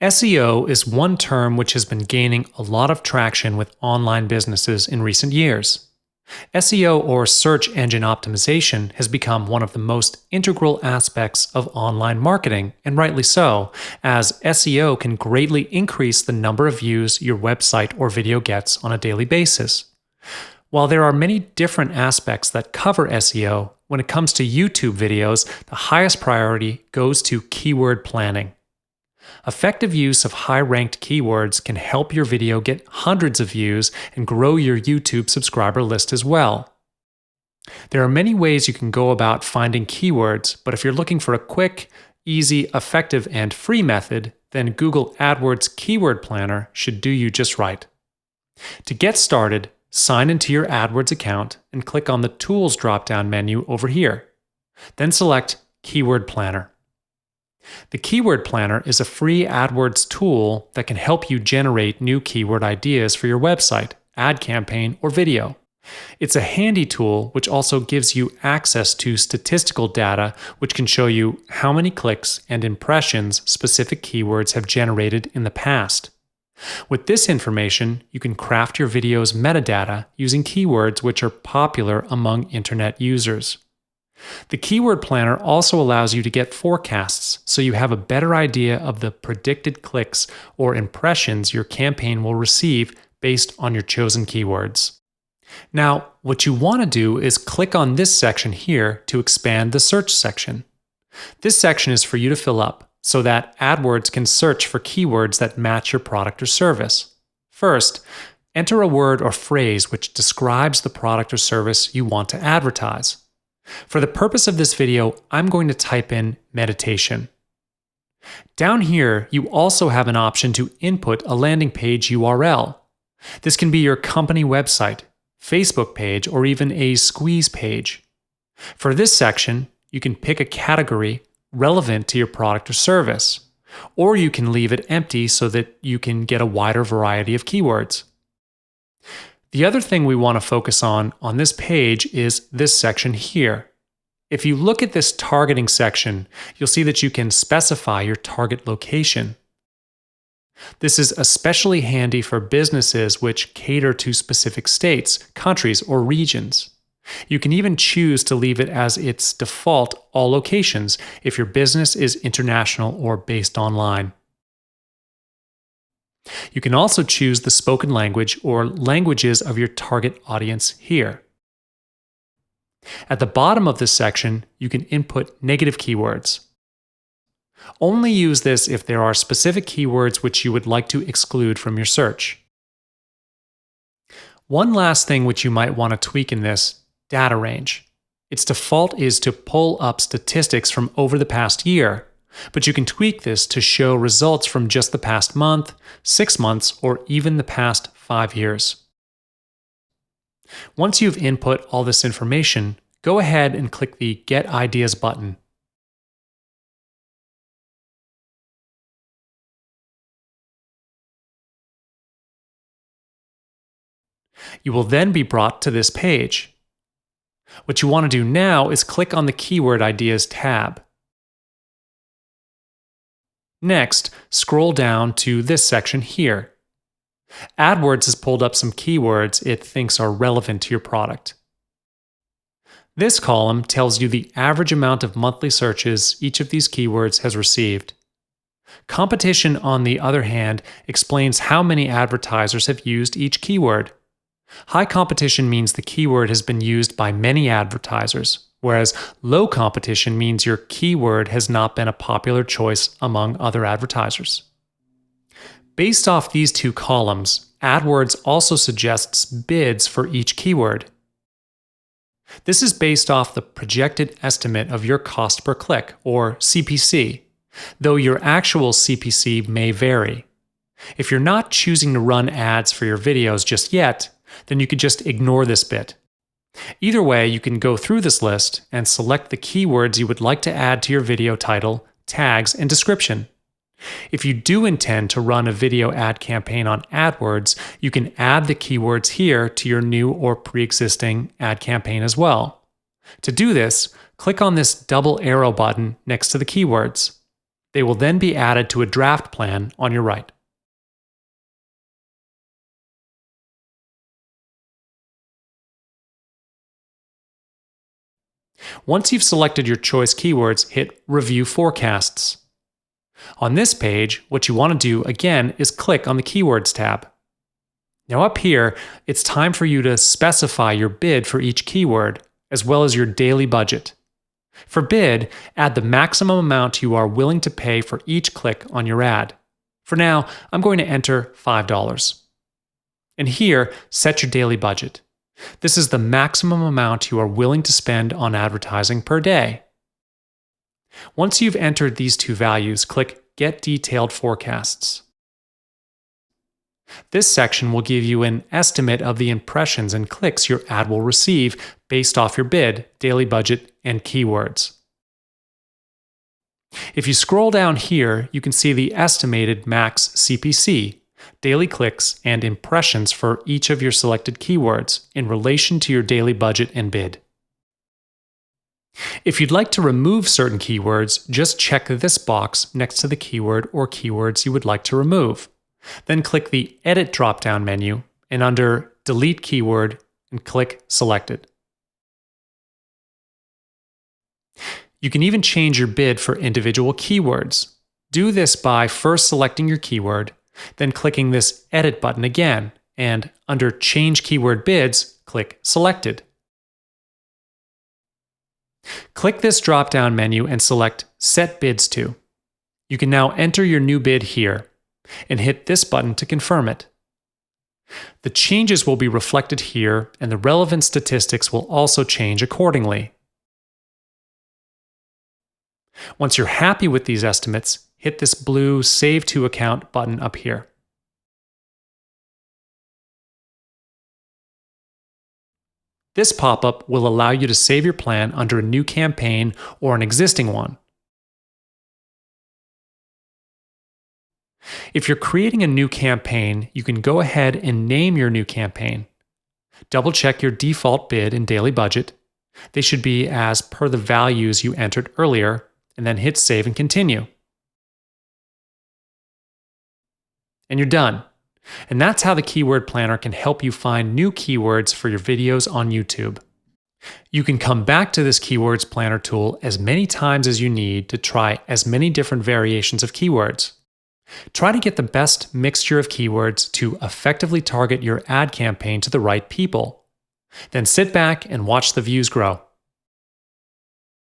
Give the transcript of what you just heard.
SEO is one term which has been gaining a lot of traction with online businesses in recent years. SEO, or search engine optimization, has become one of the most integral aspects of online marketing, and rightly so, as SEO can greatly increase the number of views your website or video gets on a daily basis. While there are many different aspects that cover SEO, when it comes to YouTube videos, the highest priority goes to keyword planning. Effective use of high-ranked keywords can help your video get hundreds of views and grow your YouTube subscriber list as well. There are many ways you can go about finding keywords, but if you're looking for a quick, easy, effective, and free method, then Google AdWords Keyword Planner should do you just right. To get started, sign into your AdWords account and click on the Tools drop-down menu over here. Then select Keyword Planner. The Keyword Planner is a free AdWords tool that can help you generate new keyword ideas for your website, ad campaign, or video. It's a handy tool which also gives you access to statistical data which can show you how many clicks and impressions specific keywords have generated in the past. With this information, you can craft your video's metadata using keywords which are popular among internet users. The Keyword Planner also allows you to get forecasts so you have a better idea of the predicted clicks or impressions your campaign will receive based on your chosen keywords. Now, what you want to do is click on this section here to expand the search section. This section is for you to fill up so that AdWords can search for keywords that match your product or service. First, enter a word or phrase which describes the product or service you want to advertise. For the purpose of this video, I'm going to type in meditation. Down here, you also have an option to input a landing page URL. This can be your company website, Facebook page, or even a squeeze page. For this section, you can pick a category relevant to your product or service, or you can leave it empty so that you can get a wider variety of keywords. The other thing we want to focus on this page is this section here. If you look at this targeting section, you'll see that you can specify your target location. This is especially handy for businesses which cater to specific states, countries, or regions. You can even choose to leave it as its default all locations if your business is international or based online. You can also choose the spoken language or languages of your target audience here. At the bottom of this section, you can input negative keywords. Only use this if there are specific keywords which you would like to exclude from your search. One last thing which you might want to tweak in this data range. Its default is to pull up statistics from over the past year, but you can tweak this to show results from just the past month, 6 months, or even the past 5 years. Once you've input all this information, go ahead and click the Get Ideas button. You will then be brought to this page. What you want to do now is click on the Keyword Ideas tab. Next, scroll down to this section here. AdWords has pulled up some keywords it thinks are relevant to your product. This column tells you the average amount of monthly searches each of these keywords has received. Competition, on the other hand, explains how many advertisers have used each keyword. High competition means the keyword has been used by many advertisers, whereas low competition means your keyword has not been a popular choice among other advertisers. Based off these two columns, AdWords also suggests bids for each keyword. This is based off the projected estimate of your cost per click, or CPC, though your actual CPC may vary. If you're not choosing to run ads for your videos just yet, then you could just ignore this bit. Either way, you can go through this list and select the keywords you would like to add to your video title, tags, and description. If you do intend to run a video ad campaign on AdWords, you can add the keywords here to your new or pre-existing ad campaign as well. To do this, click on this double arrow button next to the keywords. They will then be added to a draft plan on your right. Once you've selected your choice keywords, hit Review Forecasts. On this page, what you want to do again is click on the Keywords tab. Now up here, it's time for you to specify your bid for each keyword, as well as your daily budget. For bid, add the maximum amount you are willing to pay for each click on your ad. For now, I'm going to enter $5. And here, set your daily budget. This is the maximum amount you are willing to spend on advertising per day. Once you've entered these two values, click Get Detailed Forecasts. This section will give you an estimate of the impressions and clicks your ad will receive based off your bid, daily budget, and keywords. If you scroll down here, you can see the estimated max CPC, daily clicks, and impressions for each of your selected keywords in relation to your daily budget and bid. If you'd like to remove certain keywords, just check this box next to the keyword or keywords you would like to remove. Then click the Edit drop-down menu and under Delete Keyword and click Selected. You can even change your bid for individual keywords. Do this by first selecting your keyword, then clicking this Edit button again, and under Change Keyword Bids, click Selected. Click this drop-down menu and select Set Bids To. You can now enter your new bid here, and hit this button to confirm it. The changes will be reflected here, and the relevant statistics will also change accordingly. Once you're happy with these estimates, hit this blue Save to Account button up here. This pop-up will allow you to save your plan under a new campaign or an existing one. If you're creating a new campaign, you can go ahead and name your new campaign. Double-check your default bid and daily budget. They should be as per the values you entered earlier, and then hit Save and Continue. And you're done. And that's how the Keyword Planner can help you find new keywords for your videos on YouTube. You can come back to this Keywords Planner tool as many times as you need to try as many different variations of keywords. Try to get the best mixture of keywords to effectively target your ad campaign to the right people. Then sit back and watch the views grow.